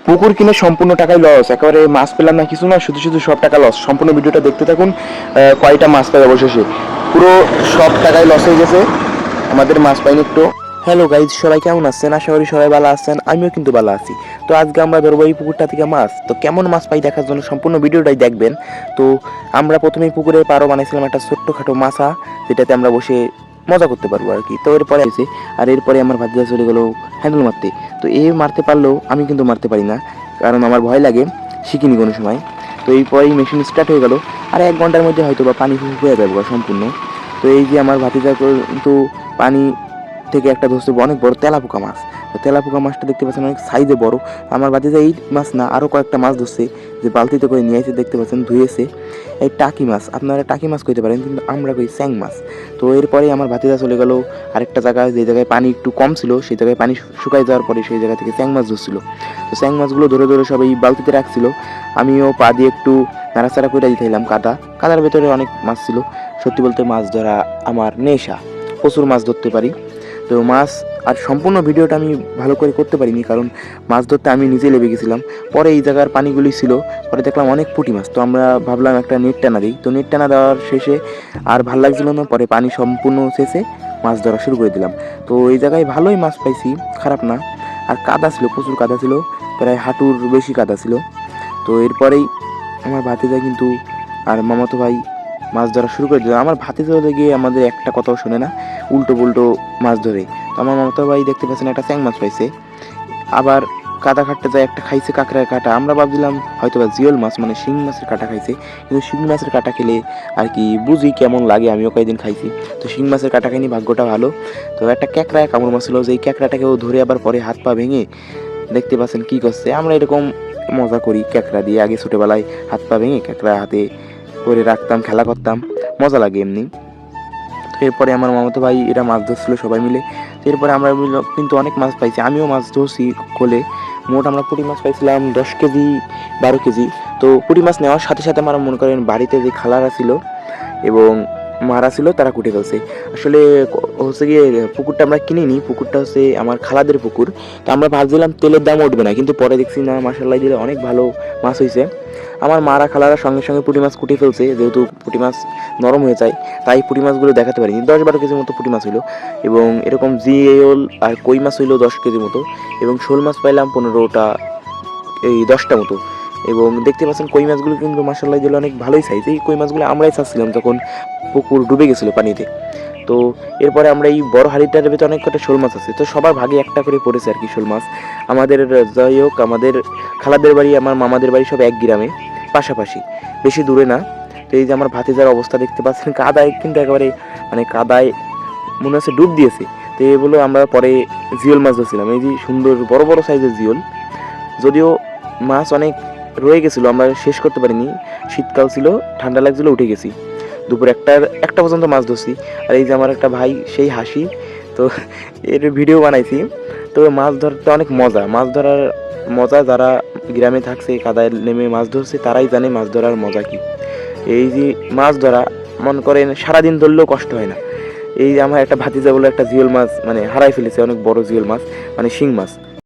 পুকুর কিনে সম্পূর্ণ টাকায় লস, একেবারে মাছ পেলাম না কিছু না, শুধু শুধু সব টাকা লস। সম্পূর্ণ ভিডিওটা দেখতে থাকুন, কয়টা মাছ পাই অবশেষে। পুরো সব টাকায় লস হয়ে গেছে, আমাদের মাছ পাইনি একটু। হ্যালো গাইজ, সবাই কেমন আছেন? আশা করি সবাই ভালো আছেন, আমিও কিন্তু ভালো আছি। তো আজকে আমরা ধরবো এই পুকুরটা থেকে মাছ। তো কেমন মাছ পাই দেখার জন্য সম্পূর্ণ ভিডিওটাই দেখবেন। তো আমরা প্রথমেই পুকুরের পাড়ও বানাইছিলাম একটা ছোট্টখাটো মাছা, যেটাতে আমরা বসে মজা করতে পারবো আর কি। তো এরপরে আছে, আর এরপরে আমার ভাতিজা চলে গেলো হ্যান্ডেল মারতে। তো এ মারতে পারলেও আমি কিন্তু মারতে পারি না, কারণ আমার ভয় লাগে, শিখিনি কোনো সময়। তো এরপরেই মেশিন স্টার্ট হয়ে গেল, আর 1 ঘন্টার মধ্যে হয়তো বা পানি হয়ে যাবে সম্পূর্ণ। তো এই যে আমার ভাতিজা কিন্তু পানি থেকে একটা ধরছে অনেক বড় তেলাপোকা মাছ। তো তেলাপোকা মাছটা দেখতে পাচ্ছেন অনেক সাইজে বড়। আমার ভাতিজা এই মাছ না আরও কয়েকটা মাছ ধরছে, যে বালতিতে করে নিয়ে এসে দেখতে পাচ্ছেন ধুয়েছে। এই টাকি মাছ, আপনারা টাকি মাছ কইতে পারেন, কিন্তু আমরা কই স্যাং মাছ। তো এরপরেই আমার ভাতিজা চলে গেল আরেকটা জায়গায়, যে জায়গায় পানি একটু কম ছিল, সেই জায়গায় পানি শুকাই যাওয়ার পরে সেই জায়গা থেকে স্যাং মাছ ধরছিল। তো স্যাং মাছগুলো ধরে ধরে সব এই বালতিতে রাখছিল, আমিও পা দিয়ে একটু নাড়াচাড়া করে দিতেছিলাম। কাদার ভেতরে অনেক মাছ ছিল। সত্যি বলতে মাছ ধরা আমার নেশা, প্রচুর মাছ ধরতে পারি। তো মাছ আর সম্পূর্ণ ভিডিওটা আমি ভালো করে করতে পারিনি, কারণ মাছ ধরতে আমি নিজে লেগে গেছিলাম। পরে এই জায়গার পানিগুলি ছিল, পরে দেখলাম অনেক পুঁটি মাছ। তো আমরা ভাবলাম একটা নেট টানা দিই। তো নেট টানা দেওয়ার শেষে আর ভাল লাগছিল না, পরে পানি সম্পূর্ণ শেষে মাছ ধরা শুরু করে দিলাম। তো এই জায়গায় ভালোই মাছ পাইছি, খারাপ না। আর কাদা ছিল, প্রচুর কাদা ছিল, প্রায় হাঁটুর বেশি কাদা ছিল। তো এরপরেই আমার ভাতিজা কিন্তু আর মামাতো ভাই মাছ ধরা শুরু করে দিল। আমার ভাতিজা গিয়ে আমাদের একটা কথাও শোনে না, উল্টো পুল্টো মাছ ধরে। তো আমার মামাতো ভাই দেখতে পাচ্ছেন একটা স্যাং মাছ পাইছে, আবার কাদা কাটতে যায় একটা খাইছে কাঁকড়ার কাঁটা। আমরা ভাবছিলাম হয়তো বা জিওল মাছ, মানে শিং মাছের কাঁটা খাইছে, কিন্তু শিং মাছের কাঁটা খেলে আর কি বুঝি কেমন লাগে, আমিও কয়েকদিন খাইছি। তো শিং মাছের কাঁটা খাইনি, ভাগ্যটা ভালো। তো একটা ক্যাঁকড়ায় কামড় মাছ ছিল, যেই ক্যাঁকড়াটাকেও ধরে আবার পরে হাত পা ভেঙে দেখতে পাচ্ছেন কী করছে। আমরা এরকম মজা করি ক্যাঁকড়া দিয়ে, আগে ছোটোবেলায় হাত পা ভেঙে ক্যাঁকড়া হাতে করে রাখতাম, খেলা করতাম, মজা লাগে এমনি। এরপরে আমার মামাতো ভাই এরা মাছ ধরছিল সবাই মিলে। এরপরে আমরা কিন্তু অনেক মাছ পাইছি, আমিও মাছ ধরছি কোলে। মোট আমরা পুঁটি মাছ পাইছিলাম 10 কেজি 12 কেজি। তো পুঁটি মাছ নেওয়ার সাথে সাথে আমার মনে করেন বাড়িতে যে খালারা ছিল এবং মারা ছিল, তারা কুটে ফেলছে। আসলে হচ্ছে গিয়ে পুকুরটা আমরা কিনিনি, পুকুরটা হচ্ছে আমার খালাদের পুকুর। তো আমরা ভাবছিলাম তেলের দাম উঠবে না, কিন্তু পরে দেখছি না, মাশাআল্লাহ দিলে অনেক ভালো মাছ হয়েছে। আমার মারা খালারা সঙ্গে সঙ্গে পুঁটি মাছ কুটে ফেলছে, যেহেতু পুঁটি মাছ নরম হয়ে যায়, তাই পুঁটি মাছগুলো দেখাতে পারিনি। 10-12 কেজির মতো পুঁটি মাছ হইলো, এবং এরকম জিওল আর কই মাছ হইলো 10 কেজি মতো, এবং শোল মাছ পাইলাম 15টা, এই 10টা মতো। এবং দেখতে পাচ্ছেন কই মাছগুলো কিন্তু মাশাআল্লাহ দিলে অনেক ভালোই সাইজ। এই কই মাছগুলো আমরাই চাচ্ছিলাম যখন পুকুর ডুবে গেছিলো পানিতে। তো এরপরে আমরা এই বড় হাড়িটার ভিতরে অনেক কটা শোল মাছ আছে, তো সবার ভাগে একটা করে পড়েছে আর কি শোল মাছ। আমাদের যাই হোক, আমাদের খালাদের বাড়ি আমার মামাদের বাড়ি সব এক গ্রামে, পাশাপাশি, বেশি দূরে না। তো এই যে আমার ভাতিজার অবস্থা দেখতে পাচ্ছেন, কাদায় কিন্তু একেবারে, মানে কাদায় মনে হচ্ছে ডুব দিয়েছে। তো এগুলো আমরা পরে জিওল মাছ ধরছিলাম, এই যে সুন্দর বড় বড় সাইজের জিওল। যদিও মাছ অনেক রয়ে গেছিলো, আমরা শেষ করতে পারিনি, শীতকাল ছিল, ঠান্ডা লাগছিলো, উঠে গেছি। দুপুর একটা পর্যন্ত মাছ ধরছি। আর এই যে আমার একটা ভাই, সেই হাসি, তো এর ভিডিও বানাইছি। তো মাছ ধরতে অনেক মজা, মাছ ধরার মজা যারা গ্রামে থাকছে, কাদায় নেমে মাছ ধরছে, তারাই জানে মাছ ধরার মজা কি। এই যে মাছ ধরা মনে করেন সারাদিন ধরলেও কষ্ট হয় না। এই যে আমার একটা ভাতিজা বলে একটা জিওল মাছ মানে হারাই ফেলেছে, অনেক বড় জিওল মাছ, মানে শিং মাছ।